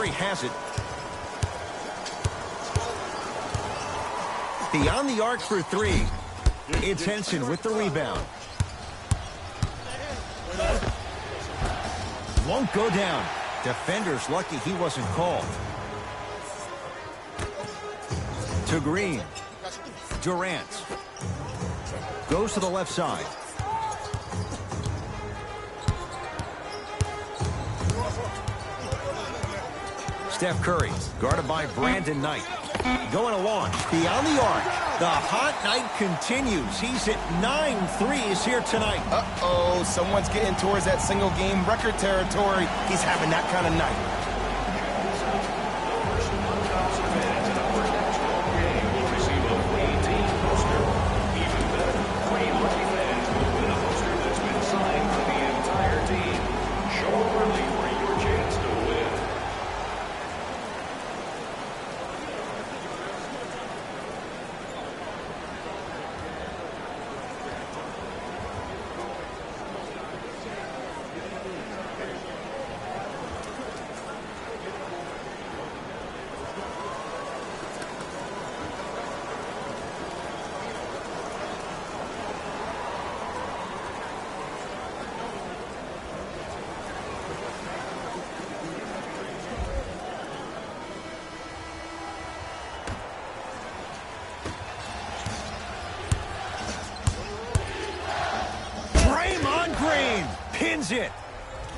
Curry has it. Beyond the arc for three. It's Henson with the rebound. Won't go down. Defender's lucky he wasn't called. To Green. Durant. Goes to the left side. Steph Curry, guarded by Brandon Knight. Going to launch beyond the arc. The hot night continues. He's at 9 threes here tonight. Uh-oh, someone's getting towards that single-game record territory. He's having that kind of night. Pins it.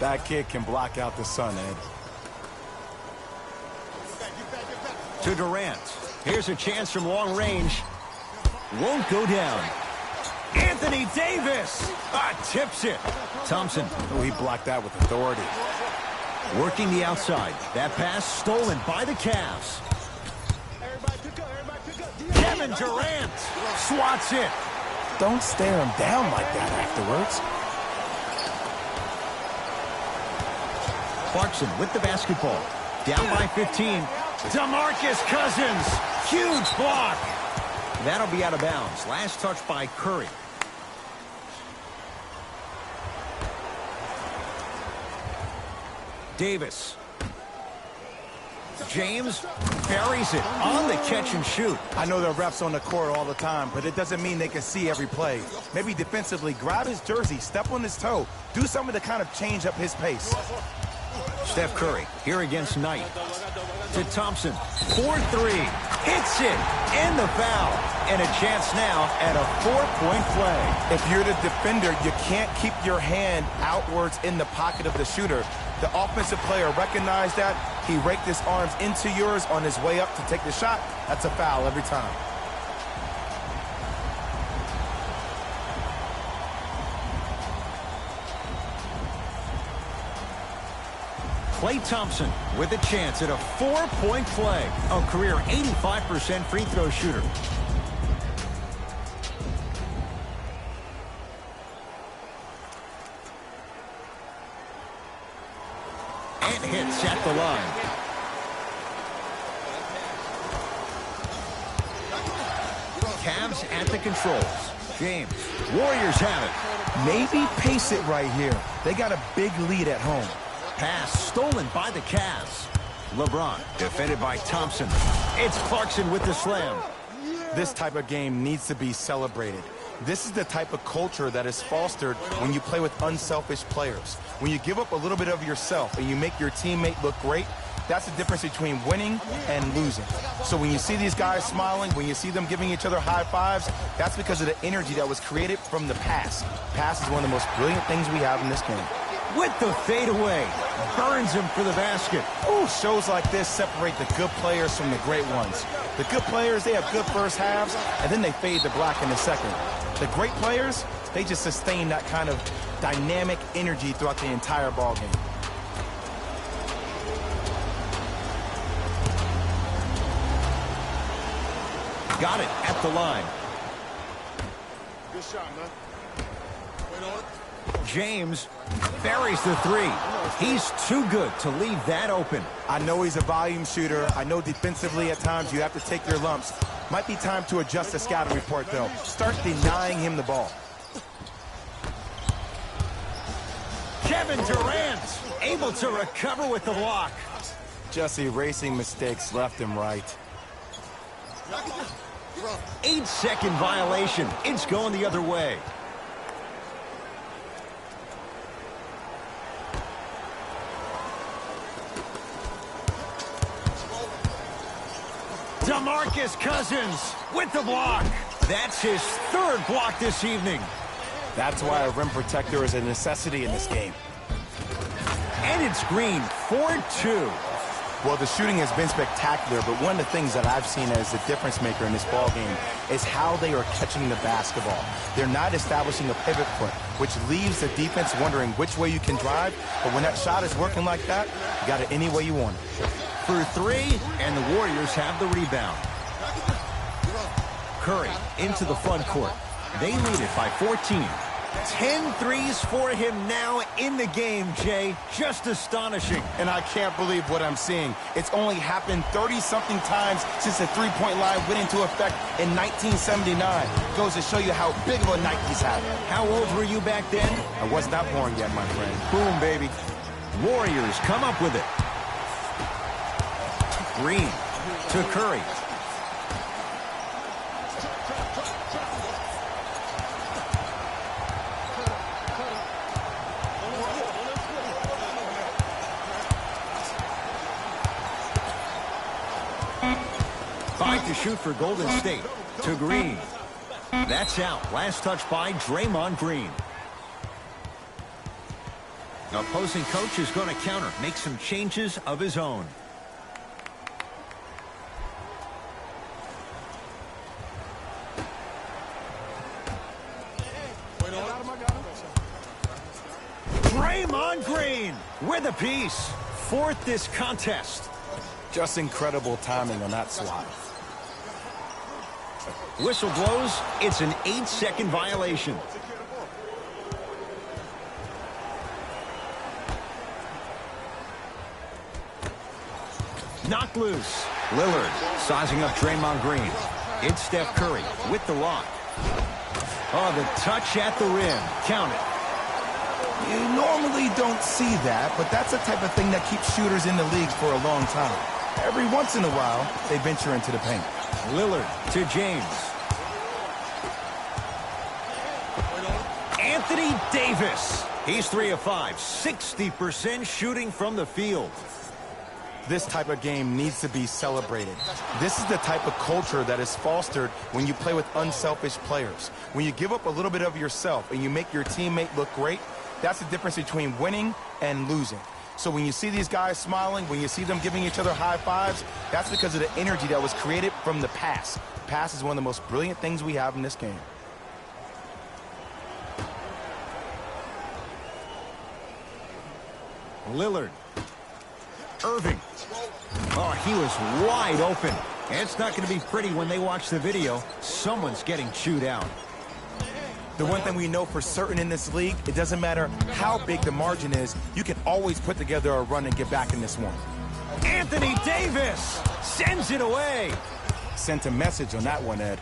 That kid can block out the sun, Ed. To Durant. Here's a chance from long range. Won't go down. Anthony Davis. Tips it. Thompson. Oh, he blocked that with authority. Working the outside. That pass stolen by the Cavs. Kevin Durant swats it. Don't stare him down like that afterwards. Clarkson with the basketball. Down by 15. DeMarcus Cousins. Huge block. That'll be out of bounds. Last touch by Curry. Davis. James buries it on the catch and shoot. I know there are refs on the court all the time, but it doesn't mean they can see every play. Maybe defensively, grab his jersey, step on his toe, do something to kind of change up his pace. Steph Curry here against Knight. To Thompson. 4-3. Hits it. And the foul. And a chance now at a 4-point play. If you're the defender, you can't keep your hand outwards in the pocket of the shooter. The offensive player recognized that. He raked his arms into yours on his way up to take the shot. That's a foul every time. Klay Thompson with a chance at a 4-point play. A career 85% free throw shooter. And hits at the line. Cavs at the controls. James. Warriors have it. Maybe pace it right here. They got a big lead at home. Pass stolen by the Cavs. LeBron defended by Thompson. It's Clarkson with the slam. This type of game needs to be celebrated. This is the type of culture that is fostered when you play with unselfish players. When you give up a little bit of yourself and you make your teammate look great, that's the difference between winning and losing. So when you see these guys smiling, when you see them giving each other high fives, that's because of the energy that was created from the pass. Pass is one of the most brilliant things we have in this game. With the fadeaway, burns him for the basket. Ooh, shows like this separate the good players from the great ones. The good players, they have good first halves, and then they fade to black in the second. The great players, they just sustain that kind of dynamic energy throughout the entire ball game. Got it at the line. Good shot, man. Wait on it. James buries the three. He's too good to leave that open. I know he's a volume shooter. I know defensively at times you have to take your lumps. Might be time to adjust the scouting report, though. Start denying him the ball. Kevin Durant able to recover with the block. Just erasing mistakes left and right. 8-second violation. It's going the other way. DeMarcus Cousins with the block. That's his third block this evening. That's why a rim protector is a necessity in this game. And it's Green, 4-2. Well, the shooting has been spectacular, but one of the things that I've seen as the difference maker in this ball game is how they are catching the basketball. They're not establishing a pivot foot, which leaves the defense wondering which way you can drive, but when that shot is working like that, you got it any way you want it. For three, and the Warriors have the rebound. Curry into the front court. They lead it by 14. 10 threes for him now in the game, Jay. Just astonishing. And I can't believe what I'm seeing. It's only happened 30-something times since the three-point line went into effect in 1979. Goes to show you how big of a night he's having. How old were you back then? I was not born yet, my friend. Boom, baby. Warriors come up with it. Green to Curry. Five to shoot for Golden State. To Green. That's out. Last touch by Draymond Green. Opposing coach is going to counter. Make some changes of his own. Draymond Green with a piece. Fourth this contest. Just incredible timing on that swat. Whistle blows. It's an 8-second violation. Knocked loose. Lillard sizing up Draymond Green. It's Steph Curry with the lock. Oh, the touch at the rim. Count it. You normally don't see that, but that's the type of thing that keeps shooters in the league for a long time. Every once in a while, they venture into the paint. Lillard to James. Anthony Davis. He's 3 of 5. 60% shooting from the field. This type of game needs to be celebrated. This is the type of culture that is fostered when you play with unselfish players. When you give up a little bit of yourself and you make your teammate look great, that's the difference between winning and losing. So when you see these guys smiling, when you see them giving each other high fives, that's because of the energy that was created from the pass. Pass is one of the most brilliant things we have in this game. Lillard. Irving. Oh, he was wide open. And it's not going to be pretty when they watch the video. Someone's getting chewed out. The one thing we know for certain in this league, it doesn't matter how big the margin is, you can always put together a run and get back in this one. Anthony Davis sends it away. Sent a message on that one, Ed.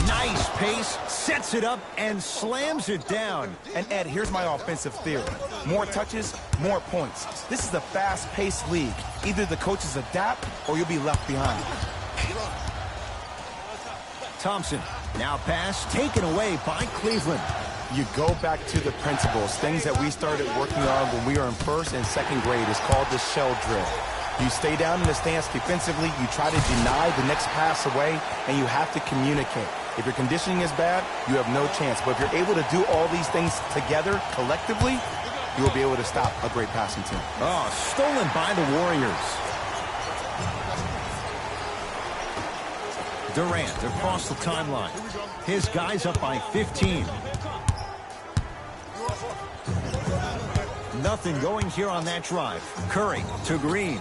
Nice pace, sets it up, and slams it down. And Ed, here's my offensive theory. More touches, more points. This is a fast-paced league. Either the coaches adapt or you'll be left behind. Thompson, now pass taken away by Cleveland. You go back to the principles, things that we started working on when we were in first and second grade. Is called the shell drill. You stay down in the stance defensively, you try to deny the next pass away, and you have to communicate. If your conditioning is bad, you have no chance. But if you're able to do all these things together, collectively, you will be able to stop a great passing team. Oh, stolen by the Warriors. Durant across the timeline. His guys up by 15. Nothing going here on that drive. Curry to Green.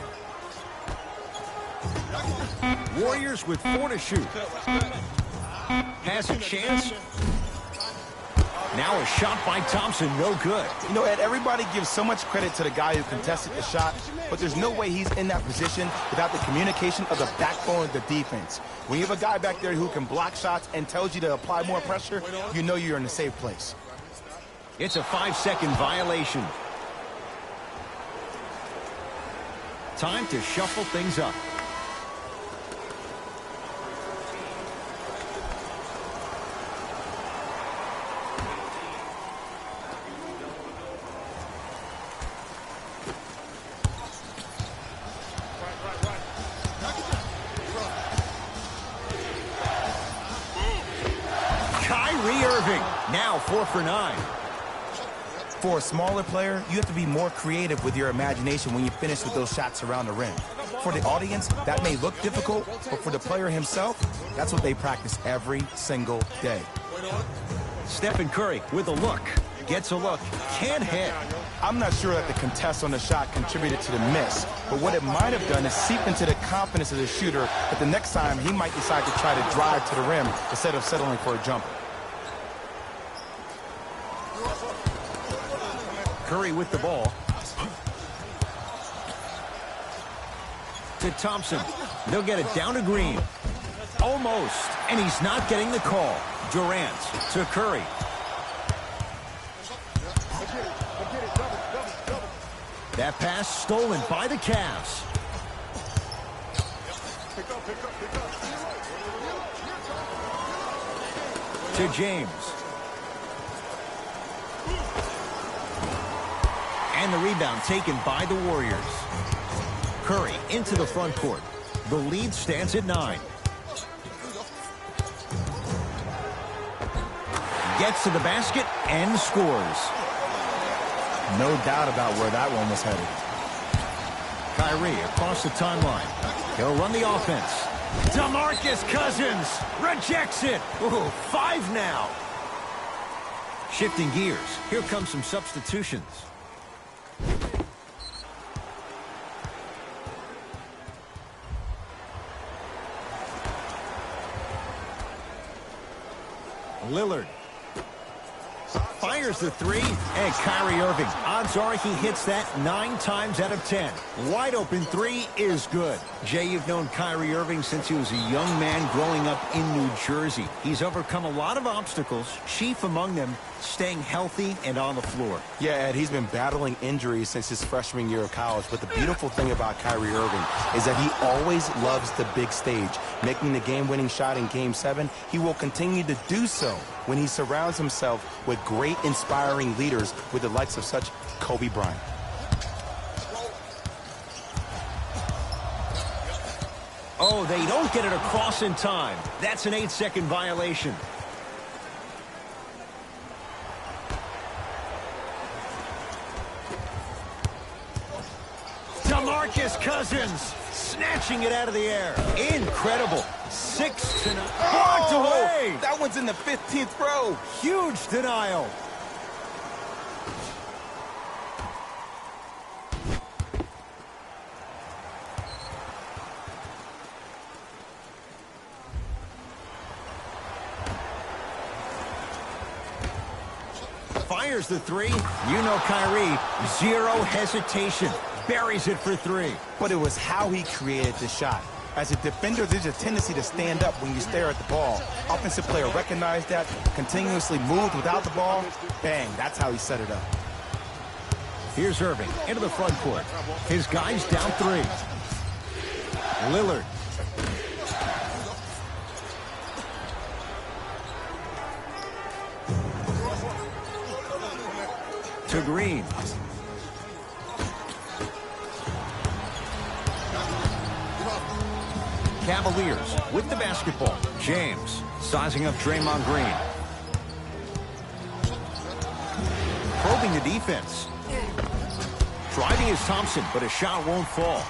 Warriors with 4 to shoot. Has a chance. Now a shot by Thompson, no good. You know, Ed, everybody gives so much credit to the guy who contested the shot, but there's no way he's in that position without the communication of the backbone of the defense. When you have a guy back there who can block shots and tells you to apply more pressure, you know you're in a safe place. It's a 5-second violation. Time to shuffle things up. Now 4 for 9. For a smaller player, you have to be more creative with your imagination when you finish with those shots around the rim. For the audience, that may look difficult, but for the player himself, that's what they practice every single day. Stephen Curry with a look. Gets a look. Can't hit. I'm not sure that the contest on the shot contributed to the miss, but what it might have done is seep into the confidence of the shooter that the next time he might decide to try to drive to the rim instead of settling for a jumper. Curry with the ball. To Thompson. They'll get it down to Green. Almost. And he's not getting the call. Durant to Curry. That pass stolen by the Cavs. To James. And the rebound taken by the Warriors. Curry into the front court. The lead stands at 9. Gets to the basket and scores. No doubt about where that one was headed. Kyrie across the timeline. He'll run the offense. DeMarcus Cousins rejects it. Ooh, 5 now. Shifting gears. Here come some substitutions. Lillard fires the 3, and Kyrie Irving. Odds are he hits that 9 times out of 10. Wide open 3 is good. Jay, you've known Kyrie Irving since he was a young man growing up in New Jersey. He's overcome a lot of obstacles, chief among them staying healthy and on the floor. Yeah, Ed, he's been battling injuries since his freshman year of college, but the beautiful thing about Kyrie Irving is that he always loves the big stage. Making the game-winning shot in Game 7, he will continue to do so when he surrounds himself with great, inspiring leaders with the likes of such Kobe Bryant. Oh, they don't get it across in time. That's an 8-second violation. DeMarcus Cousins snatching it out of the air. Incredible. 6 to 9. Blocked away. That one's in the 15th row. Huge denial. Fires the 3. You know Kyrie. Zero hesitation. Buries it for 3. But it was how he created the shot. As a defender, there's a tendency to stand up when you stare at the ball. Offensive player recognized that, continuously moved without the ball. Bang, that's how he set it up. Here's Irving into the front court. His guys down 3. Lillard. To Green. Cavaliers with the basketball. James sizing up Draymond Green. Probing the defense. Driving is Thompson, but a shot won't fall.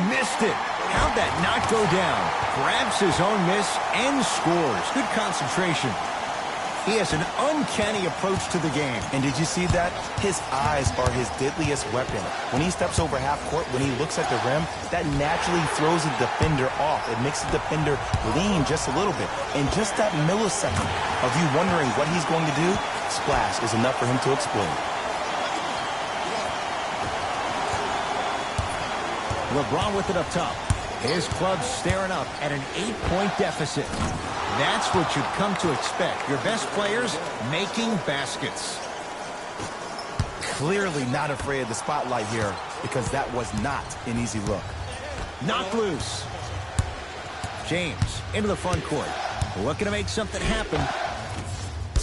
Missed it. How'd that not go down? Grabs his own miss and scores. Good concentration. He has an uncanny approach to the game. And did you see that? His eyes are his deadliest weapon. When he steps over half court, when he looks at the rim, that naturally throws the defender off. It makes the defender lean just a little bit. And just that millisecond of you wondering what he's going to do, splash is enough for him to explode. LeBron with it up top. His club's staring up at an 8-point deficit. That's what you've come to expect. Your best players making baskets. Clearly not afraid of the spotlight here because that was not an easy look. Knocked loose. James into the front court. Looking to make something happen.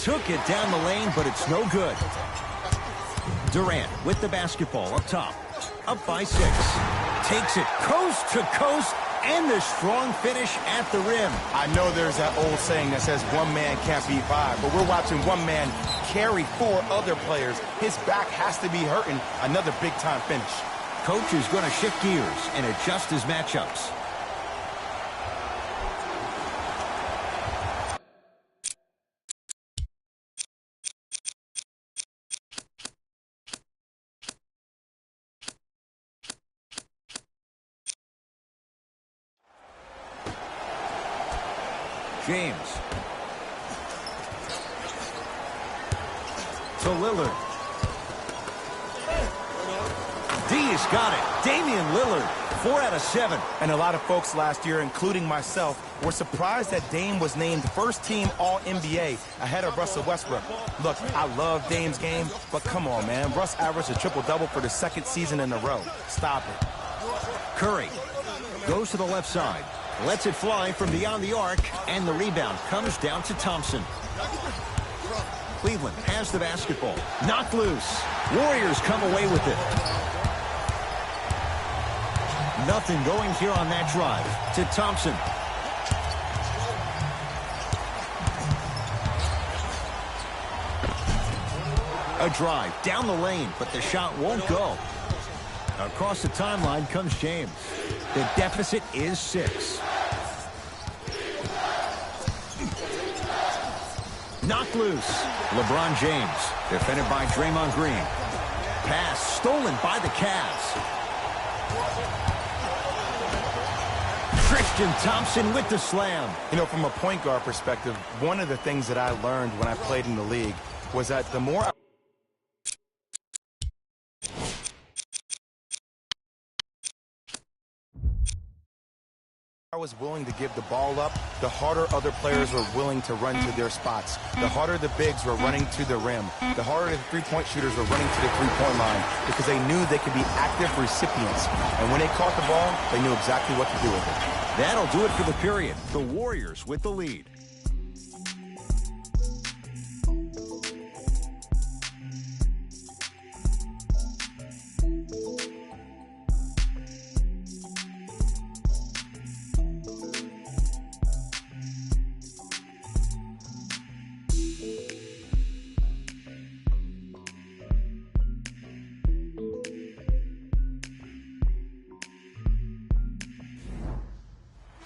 Took it down the lane, but it's no good. Durant with the basketball up top. Up by 6. Takes it coast to coast, and the strong finish at the rim. I know there's that old saying that says one man can't beat 5, but we're watching one man carry 4 other players. His back has to be hurting. Another big-time finish. Coach is going to shift gears and adjust his matchups. James. To Lillard. D's got it. Damian Lillard, 4 out of 7. And a lot of folks last year, including myself, were surprised that Dame was named first-team All-NBA ahead of Russell Westbrook. Look, I love Dame's game, but come on, man. Russ averaged a triple-double for the 2nd season in a row. Stop it. Curry goes to the left side. Lets it fly from beyond the arc, and the rebound comes down to Thompson. Cleveland has the basketball. Knocked loose. Warriors come away with it. Nothing going here on that drive. To Thompson. A drive down the lane, but the shot won't go. Across the timeline comes James. The deficit is 6. Knocked loose. LeBron James, defended by Draymond Green. Pass stolen by the Cavs. Tristan Thompson with the slam. You know, from a point guard perspective, one of the things that I learned when I played in the league was that the more I was willing to give the ball up, the harder other players were willing to run to their spots. The harder the bigs were running to the rim. The harder the three-point shooters were running to the three-point line because they knew they could be active recipients. And when they caught the ball, they knew exactly what to do with it. That'll do it for the period. The Warriors with the lead.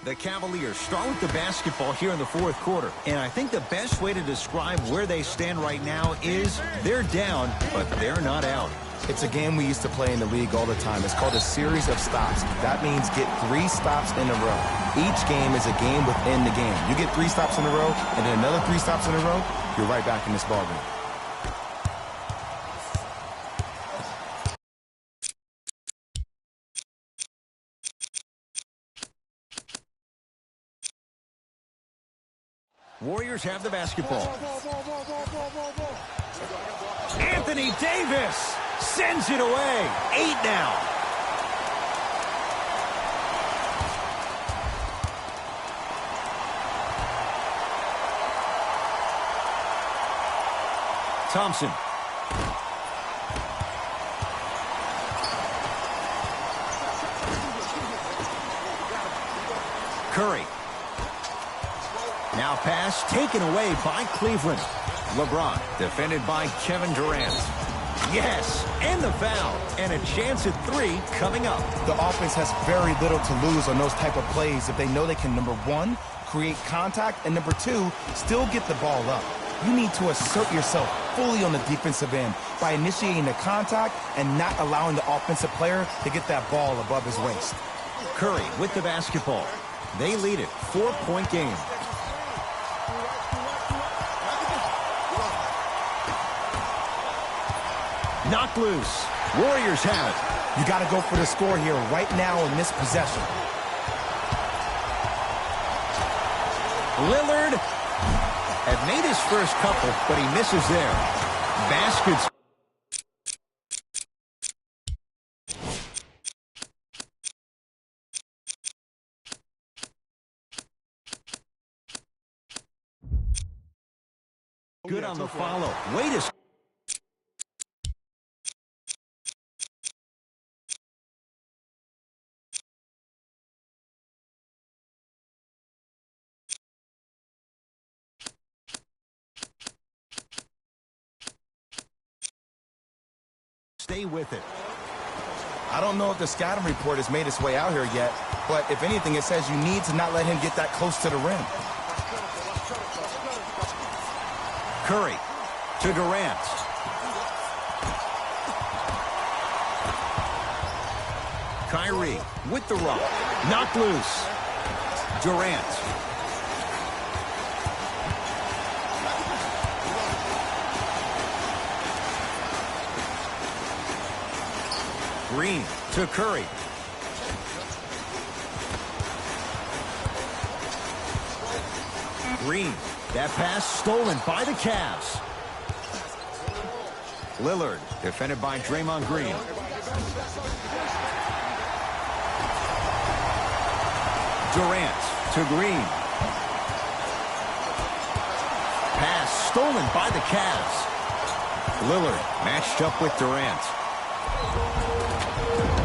The Cavaliers start with the basketball here in the 4th quarter. And I think the best way to describe where they stand right now is they're down, but they're not out. It's a game we used to play in the league all the time. It's called a series of stops. That means get 3 stops in a row. Each game is a game within the game. You get 3 stops in a row, and then another 3 stops in a row, you're right back in this ballgame. Warriors have the basketball. Anthony Davis sends it away. 8 now. Thompson. Curry. Now pass taken away by Cleveland. LeBron defended by Kevin Durant. Yes, and the foul. And a chance at 3 coming up. The offense has very little to lose on those type of plays if they know they can, number 1, create contact, and number 2, still get the ball up. You need to assert yourself fully on the defensive end by initiating the contact and not allowing the offensive player to get that ball above his waist. Curry with the basketball. They lead it. 4-point game. Knocked loose. Warriors have it. You got to go for the score here right now in this possession. Lillard had made his first couple, but he misses there. Baskets. good on the follow. Way to stay with it. I don't know if the scouting report has made its way out here yet, but if anything, it says you need to not let him get that close to the rim. Curry to Durant. Kyrie with the rock. Knocked loose. Durant. Green to Curry. Green. That pass stolen by the Cavs. Lillard defended by Draymond Green. Durant to Green. Pass stolen by the Cavs. Lillard matched up with Durant.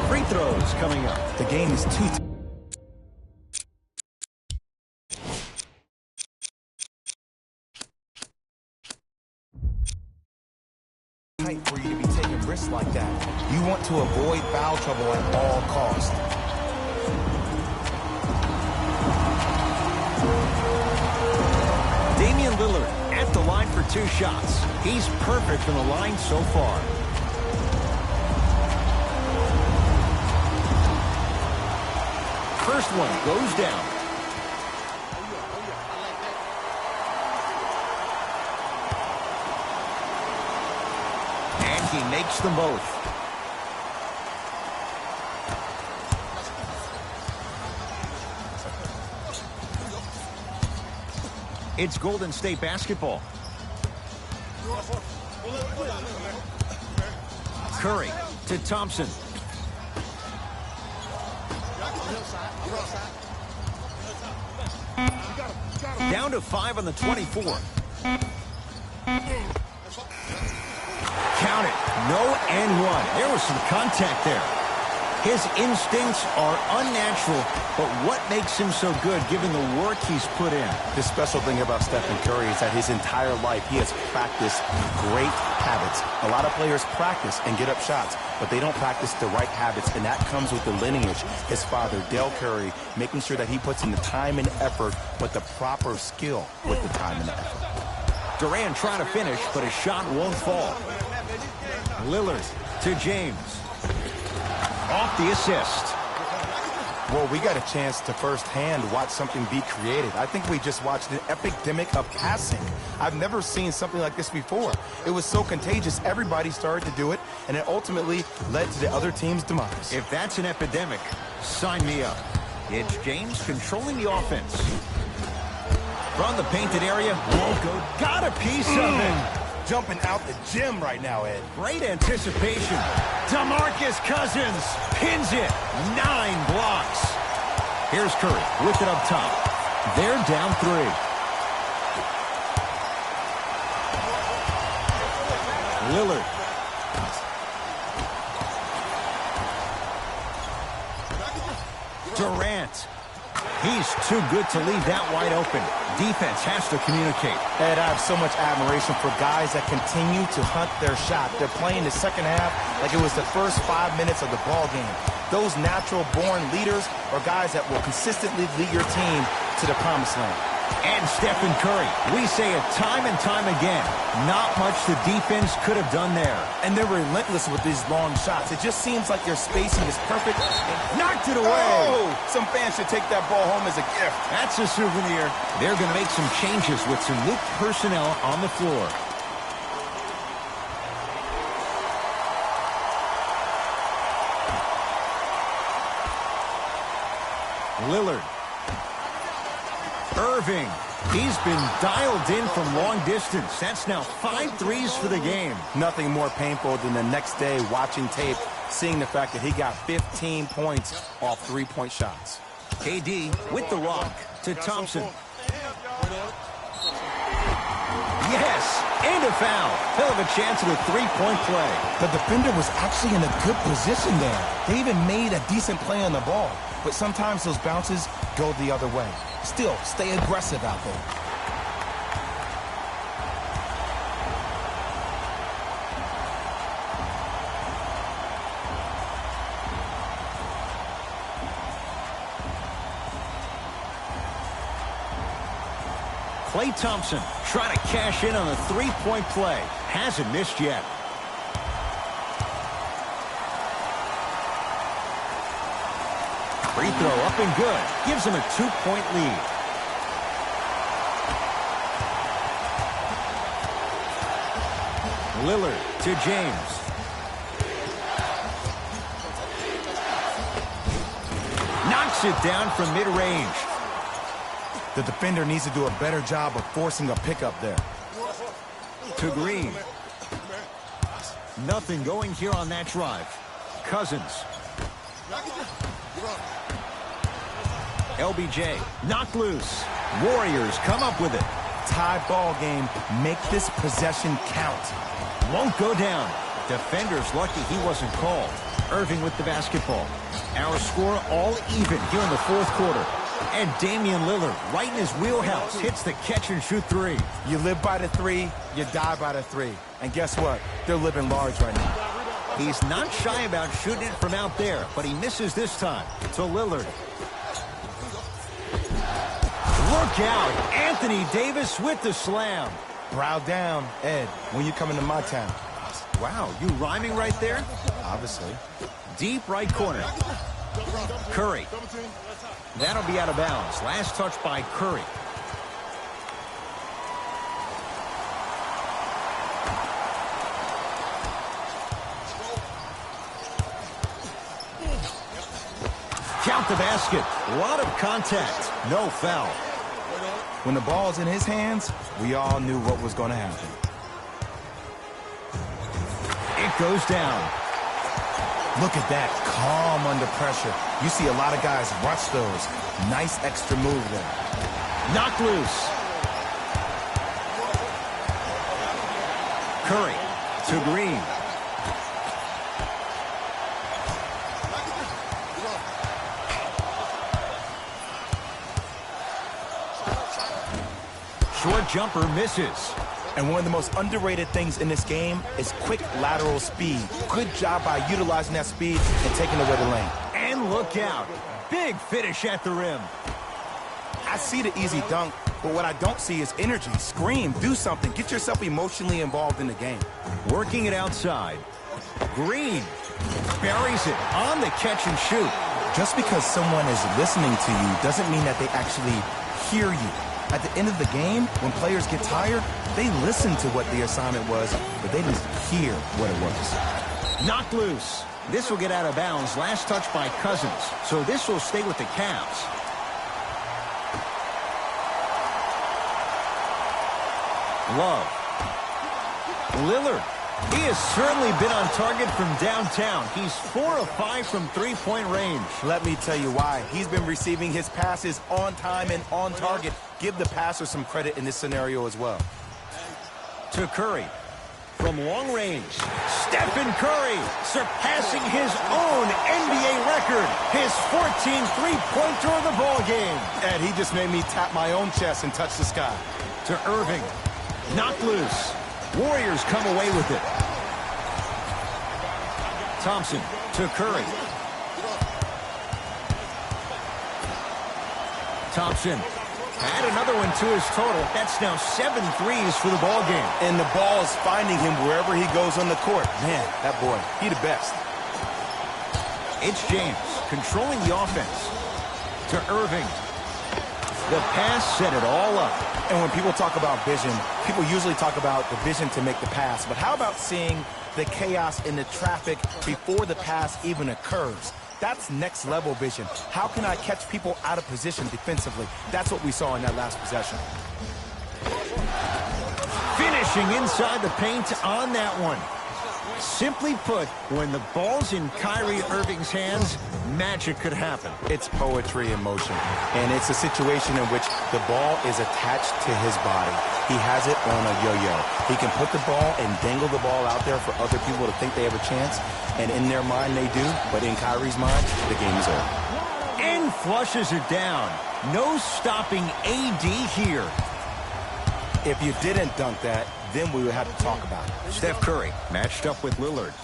Free throws coming up. The game is too tight for you to be taking risks like that. You want to avoid foul trouble at all costs. Damian Lillard at the line for 2 shots. He's perfect from the line so far. First one goes down. And he makes them both. It's Golden State basketball. Curry to Thompson. Down to 5 on the 24. Count it. No and one. There was some contact there. His instincts are unnatural, but what makes him so good given the work he's put in? The special thing about Stephen Curry is that his entire life he has practiced great habits. A lot of players practice and get up shots, but they don't practice the right habits, and that comes with the lineage. His father, Dell Curry, making sure that he puts in the time and effort, but the proper skill with the time and the effort. Durant trying to finish, but his shot won't fall. Lillard to James. Off the assist. Well, we got a chance to firsthand watch something be created. I think we just watched an epidemic of passing. I've never seen something like this before. It was so contagious, everybody started to do it, and it ultimately led to the other team's demise. If that's an epidemic, sign me up. It's James controlling the offense. From the painted area, won't go. Got a piece of it. Jumping out the gym right now, Ed. Great anticipation. DeMarcus Cousins pins it. 9 blocks. Here's Curry with it up top. They're down 3. Lillard. Durant. He's too good to leave that wide open. Defense has to communicate. Ed, I have so much admiration for guys that continue to hunt their shot. They're playing the second half like it was the first 5 minutes of the ball game. Those natural-born leaders are guys that will consistently lead your team to the promised land. And Stephen Curry, we say it time and time again, not much the defense could have done there. And they're relentless with these long shots. It just seems like their spacing is perfect. Knocked it away. Oh, some fans should take that ball home as a gift. That's a souvenir. They're going to make some changes with some new personnel on the floor. Lillard. Irving. He's been dialed in from long distance. That's now 5 threes for the game. Nothing more painful than the next day watching tape, seeing the fact that he got 15 points off 3-point shots. KD with the rock to Thompson. Yes, And a foul. He'll have a chance at a three-point play. The defender was actually in a good position there. They even made a decent play on the ball. But sometimes those bounces go the other way. Still, stay aggressive out there. Klay Thompson trying to cash in on a three-point play. Hasn't missed yet. Free throw up and good. Gives him a 2-point lead. Lillard to James. Knocks it down from mid-range. The defender needs to do a better job of forcing a pickup there. To Green. Nothing going here on that drive. Cousins. LBJ knocked loose. Warriors come up with it. Tie ball game. Make this possession count. Won't go down. Defender's lucky he wasn't called. Irving with the basketball. Our score all even here in the fourth quarter. And Damian Lillard, right in his wheelhouse, hits the catch-and-shoot three. You live by the three, you die by the three. And guess what? They're living large right now. He's not shy about shooting it from out there, but he misses this time to Lillard. Look out! Anthony Davis with the slam. Brow down, Ed, when you come into my town. Wow, you rhyming right there? Obviously. Deep right corner. Curry. That'll be out of bounds. Last touch by Curry. Count the basket. A lot of contact. No foul. When the ball's in his hands, we all knew what was going to happen. It goes down. Look at that, calm under pressure. You see a lot of guys rush those. Nice extra move there. Knocked loose. Curry to Green. Short jumper misses. And one of the most underrated things in this game is quick lateral speed. Good job by utilizing that speed and taking away the lane. And look out. Big finish at the rim. I see the easy dunk, but what I don't see is energy. Scream, do something. Get yourself emotionally involved in the game. Working it outside. Green buries it on the catch and shoot. Just because someone is listening to you doesn't mean that they actually hear you. At the end of the game, when players get tired, they listen to what the assignment was, but they didn't hear what it was. Knocked loose. This will get out of bounds. Last touch by Cousins. So this will stay with the Cavs. Love. Lillard. He has certainly been on target from downtown. He's 4 of 5 from three-point range. Let me tell you why. He's been receiving his passes on time and on target. Give the passer some credit in this scenario as well. To Curry. From long range, Stephen Curry surpassing his own NBA record. His 14th three-pointer of the ballgame. Ed, he just made me tap my own chest and touch the sky. To Irving. Knocked loose. Warriors come away with it. Thompson to Curry. Thompson had another one to his total. That's now 7 threes for the ball game. And the ball is finding him wherever he goes on the court. Man, that boy, he the best. It's James controlling the offense. To Irving. The pass set it all up. And when people talk about vision, people usually talk about the vision to make the pass. But how about seeing the chaos in the traffic before the pass even occurs? That's next level vision. How can I catch people out of position defensively? That's what we saw in that last possession. Finishing inside the paint on that one. Simply put, when the ball's in Kyrie Irving's hands, magic could happen. It's poetry in motion, and it's a situation in which the ball is attached to his body. He has it on a yo-yo. He can put the ball and dangle the ball out there for other people to think they have a chance, and in their mind they do, but in Kyrie's mind, the game is over. And flushes it down. No stopping AD here. If you didn't dunk that, then we would have to talk about it. Steph Curry matched up with Lillard.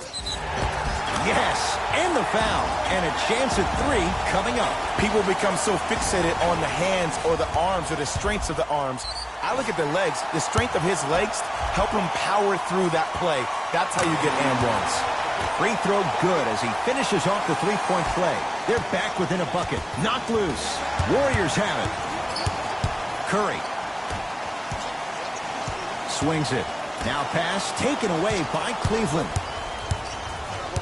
Yes, and the foul. And a chance at 3 coming up. People become so fixated on the hands or the arms or the strengths of the arms. I look at the legs. The strength of his legs help him power through that play. That's how you get and ones. Free throw good as he finishes off the three-point play. They're back within a bucket. Knocked loose. Warriors have it. Curry. Swings it. Now pass taken away by Cleveland.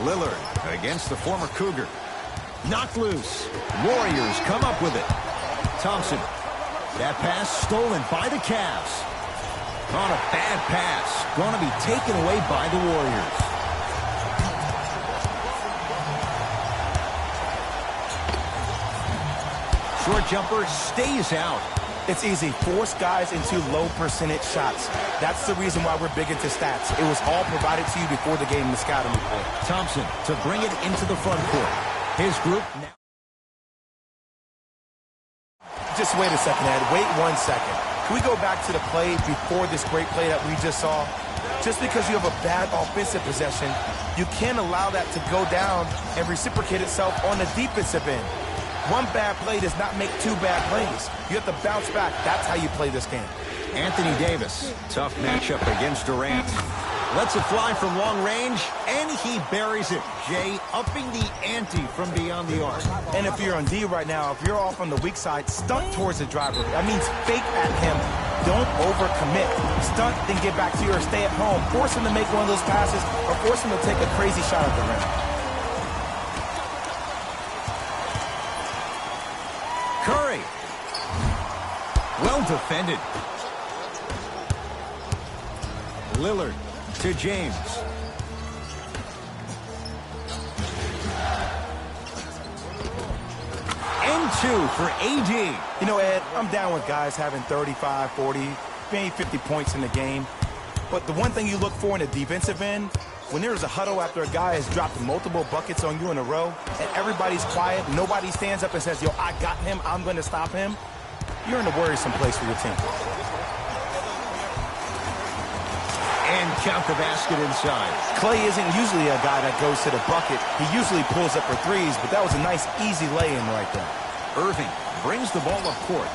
Lillard against the former Cougar. Knocked loose. Warriors come up with it. Thompson. That pass stolen by the Cavs. On a bad pass. Going to be taken away by the Warriors. Short jumper stays out. It's easy. Force guys into low percentage shots. That's the reason why we're big into stats. It was all provided to you before the game in the scouting report. Thompson to bring it into the front court. His group now. Just wait a second, Ed. Wait 1 second. Can we go back to the play before this great play that we just saw? Just because you have a bad offensive possession, you can't allow that to go down and reciprocate itself on the defensive end. One bad play does not make 2 bad plays. You have to bounce back. That's how you play this game. Anthony Davis. Tough matchup against Durant. Lets it fly from long range, and he buries it. Jay upping the ante from beyond the arc. And if you're on D right now, if you're off on the weak side, stunt towards the driver. That means fake at him. Don't overcommit. Stunt, then get back to you or stay at home. Force him to make one of those passes or force him to take a crazy shot at the rim. Curry. Well defended. Lillard to James. And 2 for AD. You know, Ed, I'm down with guys having 35, 40, maybe 50 points in the game. But the one thing you look for in the defensive end, when there's a huddle after a guy has dropped multiple buckets on you in a row, and everybody's quiet, nobody stands up and says, yo, I got him, I'm going to stop him, you're in a worrisome place for your team. And count the basket inside. Clay isn't usually a guy that goes to the bucket. He usually pulls up for threes, but that was a nice, easy lay-in right there. Irving brings the ball up court.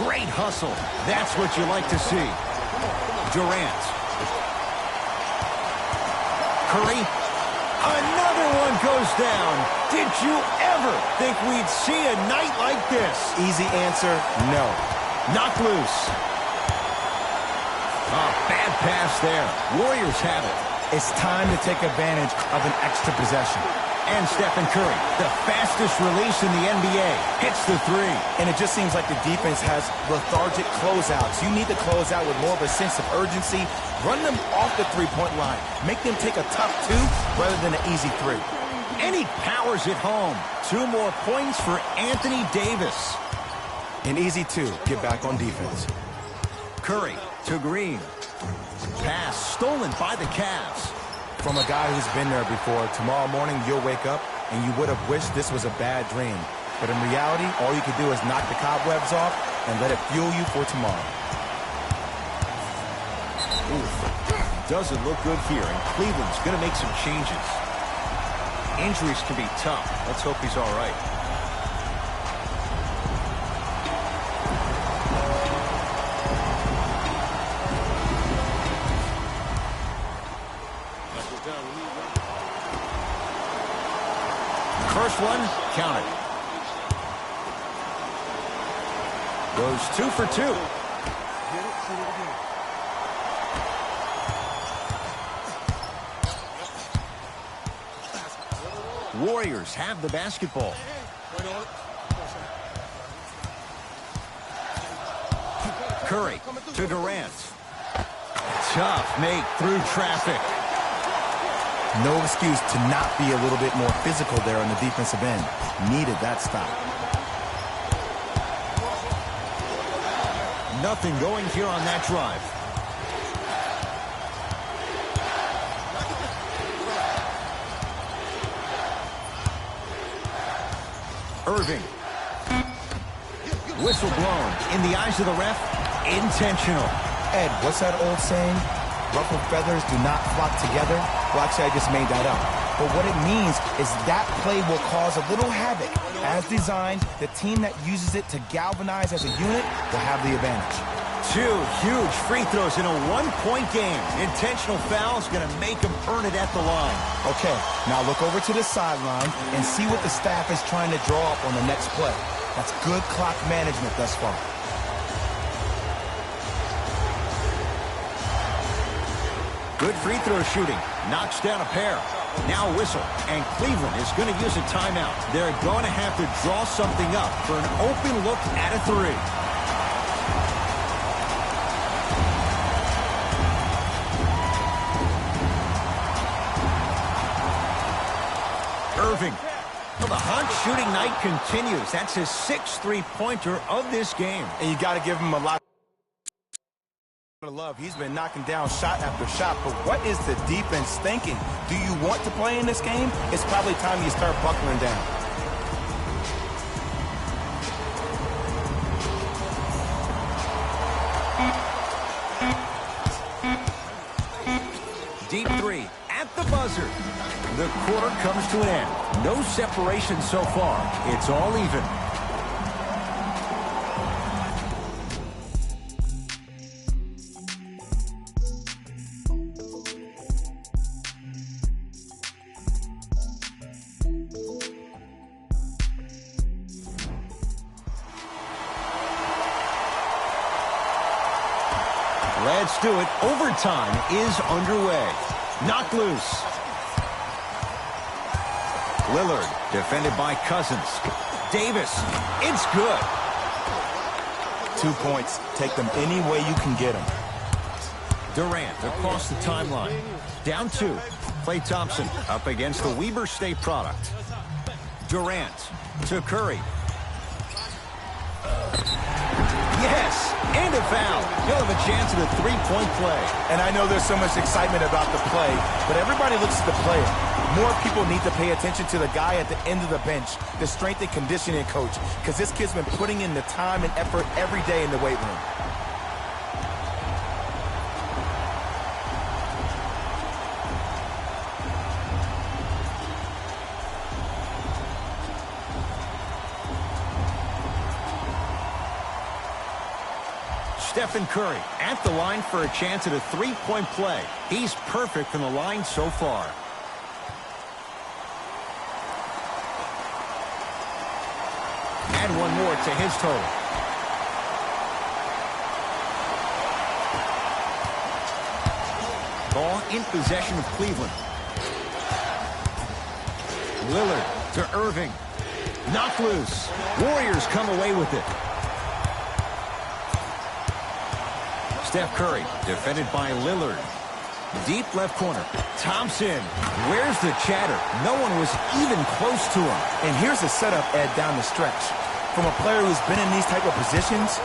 Great hustle. That's what you like to see. Durant. Curry. Another one goes down. Did you ever think we'd see a night like this? Easy answer, no. Knocked loose. A bad pass there. Warriors have it. It's time to take advantage of an extra possession. And Stephen Curry, the fastest release in the NBA, hits the 3. And it just seems like the defense has lethargic closeouts. You need to close out with more of a sense of urgency. Run them off the three-point line. Make them take a tough 2 rather than an easy 3. And he powers it home. 2 more points for Anthony Davis. An easy 2. Get back on defense. Curry to Green. Pass stolen by the Cavs. From a guy who's been there before, tomorrow morning you'll wake up and you would have wished this was a bad dream. But in reality, all you can do is knock the cobwebs off and let it fuel you for tomorrow. Oof. Doesn't look good here, and Cleveland's going to make some changes. Injuries can be tough. Let's hope he's all right. First one, count it. Goes 2 for 2. Warriors have the basketball. Curry to Durant. Tough make through traffic. No excuse to not be a little bit more physical there on the defensive end. Needed that stop. Nothing going here on that drive. Irving. Whistle blown. In the eyes of the ref, intentional. Ed, what's that old saying? Ruffled feathers do not flock together. Well, actually, I just made that up. But what it means is that play will cause a little havoc. As designed, the team that uses it to galvanize as a unit will have the advantage. 2 huge free throws in a one-point game. Intentional foul is going to make him earn it at the line. Okay, now look over to the sideline and see what the staff is trying to draw up on the next play. That's good clock management thus far. Good free throw shooting. Knocks down a pair. Now a whistle. And Cleveland is going to use a timeout. They're going to have to draw something up for an open look at a 3. Irving. Well, the hot shooting night continues. That's his 6th three-pointer of this game. And you got to give him a lot of love. He's been knocking down shot after shot, but what is the defense thinking? Do you want to play in this game? It's probably time you start buckling down. Deep 3 at the buzzer. The quarter comes to an end. No separation so far. It's all even. Let's do it. Overtime is underway. Knocked loose. Lillard, defended by Cousins. Davis, it's good. 2 points. Take them any way you can get them. Durant across the timeline. Down 2. Klay Thompson up against the Weber State product. Durant to Curry. Yes, and a foul. He'll have a chance at a 3-point play. And I know there's so much excitement about the play, but everybody looks at the player. More people need to pay attention to the guy at the end of the bench, the strength and conditioning coach, because this kid's been putting in the time and effort every day in the weight room. Stephen Curry at the line for a chance at a 3-point play. He's perfect from the line so far. Add one more to his total. Ball in possession of Cleveland. Lillard to Irving. Knocked loose. Warriors come away with it. Steph Curry, defended by Lillard. Deep left corner. Thompson. Where's the chatter? No one was even close to him. And here's a setup, Ed, down the stretch. From a player who's been in these type of positions,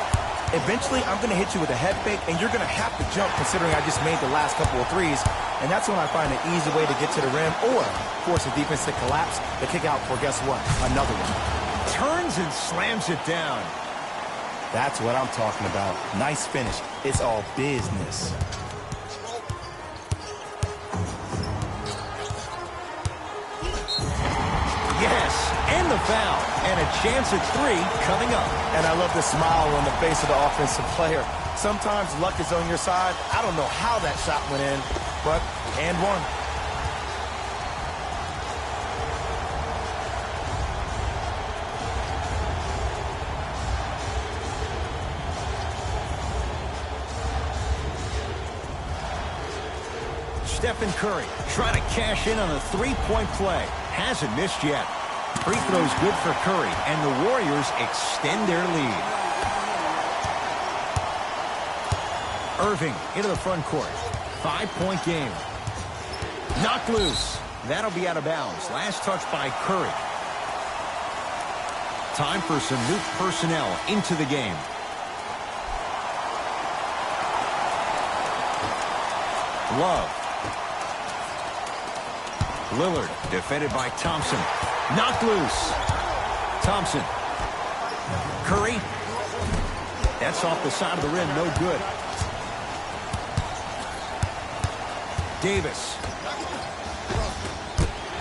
eventually I'm going to hit you with a head fake, and you're going to have to jump considering I just made the last couple of threes. And that's when I find an easy way to get to the rim or force the defense to collapse to kick out for, guess what, another one. Turns and slams it down. That's what I'm talking about. Nice finish. It's all business. Yes, and the foul. And a chance at 3 coming up. And I love the smile on the face of the offensive player. Sometimes luck is on your side. I don't know how that shot went in, but and one. Stephen Curry trying to cash in on a 3-point play. Hasn't missed yet. Free throws good for Curry, and the Warriors extend their lead. Irving into the front court. 5-point game. Knocked loose. That'll be out of bounds. Last touch by Curry. Time for some new personnel into the game. Love. Lillard, defended by Thompson. Knocked loose. Thompson. Curry. That's off the side of the rim, no good. Davis.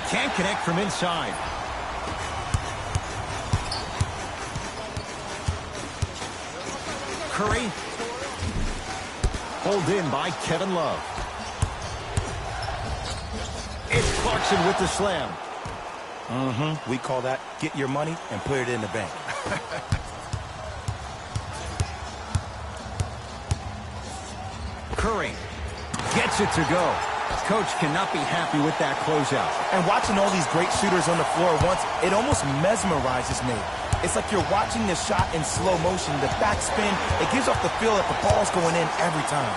Can't connect from inside. Curry. Pulled in by Kevin Love. It's Clarkson with the slam. We call that get your money and put it in the bank. Curry gets it to go. Coach cannot be happy with that closeout. And watching all these great shooters on the floor at once, it almost mesmerizes me. It's like you're watching the shot in slow motion. The backspin, it gives off the feel that the ball's going in every time.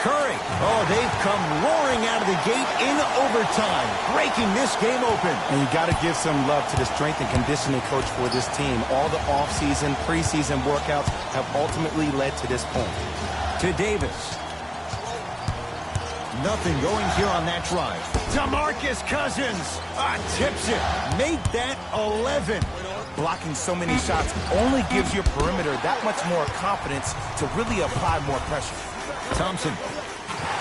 Curry. Oh, they've come roaring out of the gate in overtime, breaking this game open. And you got to give some love to the strength and conditioning coach for this team. All the offseason, preseason workouts have ultimately led to this point. To Davis. Nothing going here on that drive. DeMarcus Cousins tips it. Made that 11. Blocking so many shots only gives your perimeter that much more confidence to really apply more pressure. Thompson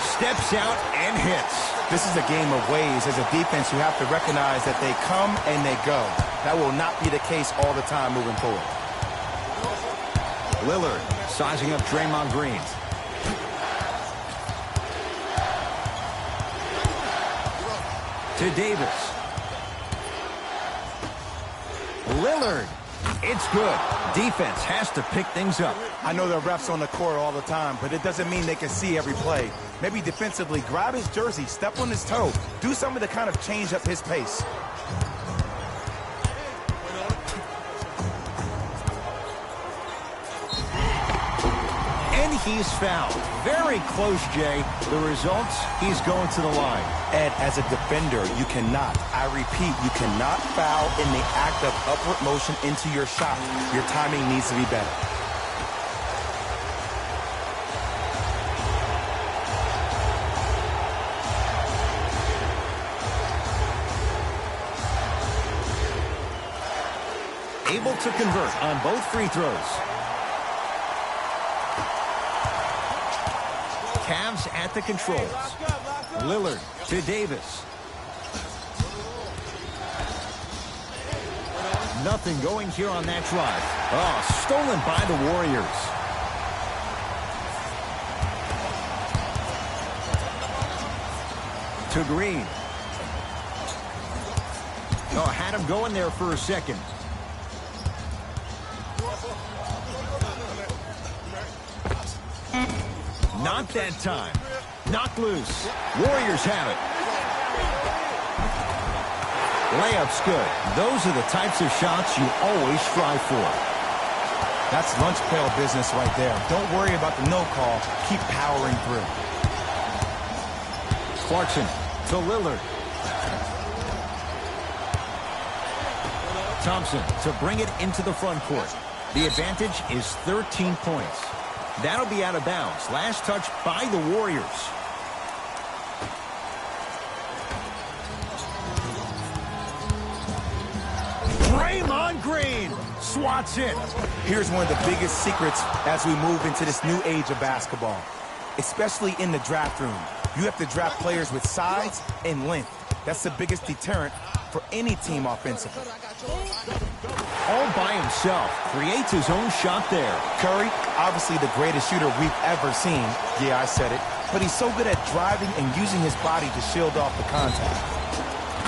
steps out and hits. This is a game of ways. As a defense, you have to recognize that they come and they go. That will not be the case all the time moving forward. Lillard sizing up Draymond Green. To Davis. Lillard. It's good. Defense has to pick things up. I know the refs on the court all the time, but it doesn't mean they can see every play. Maybe defensively, grab his jersey, step on his toe, do something to kind of change up his pace. And he's fouled. Very close, Jay. The results, he's going to the line. Ed, as a defender, you cannot, I repeat, you cannot foul in the act of upward motion into your shot. Your timing needs to be better. Able to convert on both free throws. Cavs at the controls. Lillard to Davis. Nothing going here on that drive. Oh, stolen by the Warriors. To Green. Oh, had him going there for a second. Not that time. Knocked loose. Warriors have it. Layup's good. Those are the types of shots you always strive for. That's lunch pail business right there. Don't worry about the no call. Keep powering through. Clarkson to Lillard. Thompson to bring it into the front court. The advantage is 13 points. That'll be out of bounds. Last touch by the Warriors. Draymond Green swats it. Here's one of the biggest secrets as we move into this new age of basketball, especially in the draft room. You have to draft players with size and length. That's the biggest deterrent for any team offensively. All by himself, creates his own shot there. Curry, obviously the greatest shooter we've ever seen. Yeah, I said it. But he's so good at driving and using his body to shield off the contact.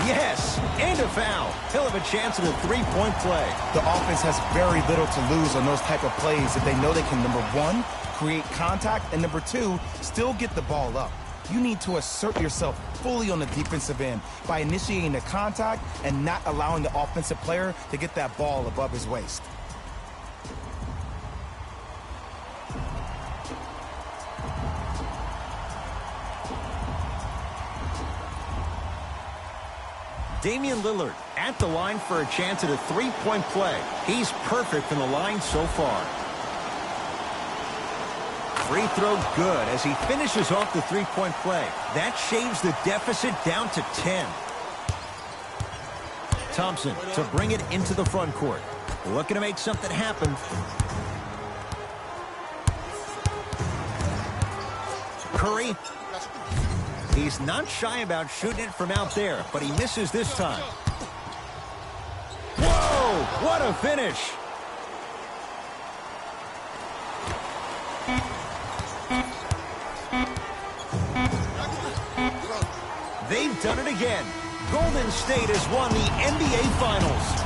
Yes, and a foul. He'll have a chance at a three-point play. The offense has very little to lose on those type of plays if they know they can, number one, create contact, and number two, still get the ball up. You need to assert yourself fully on the defensive end by initiating the contact and not allowing the offensive player to get that ball above his waist. Damian Lillard at the line for a chance at a three-point play. He's perfect from the line so far. Free throw good as he finishes off the three-point play. That shaves the deficit down to 10. Thompson to bring it into the front court. Looking to make something happen. Curry. He's not shy about shooting it from out there, but he misses this time. Whoa! What a finish! They've done it again. Golden State has won the NBA Finals.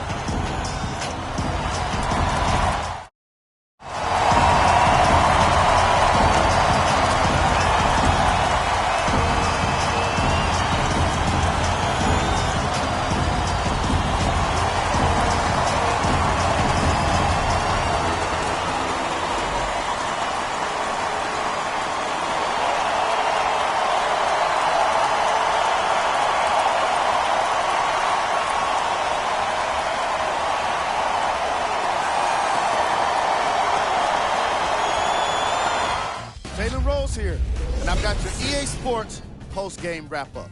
Taylor Rose here, and I've got your EA Sports post-game wrap-up.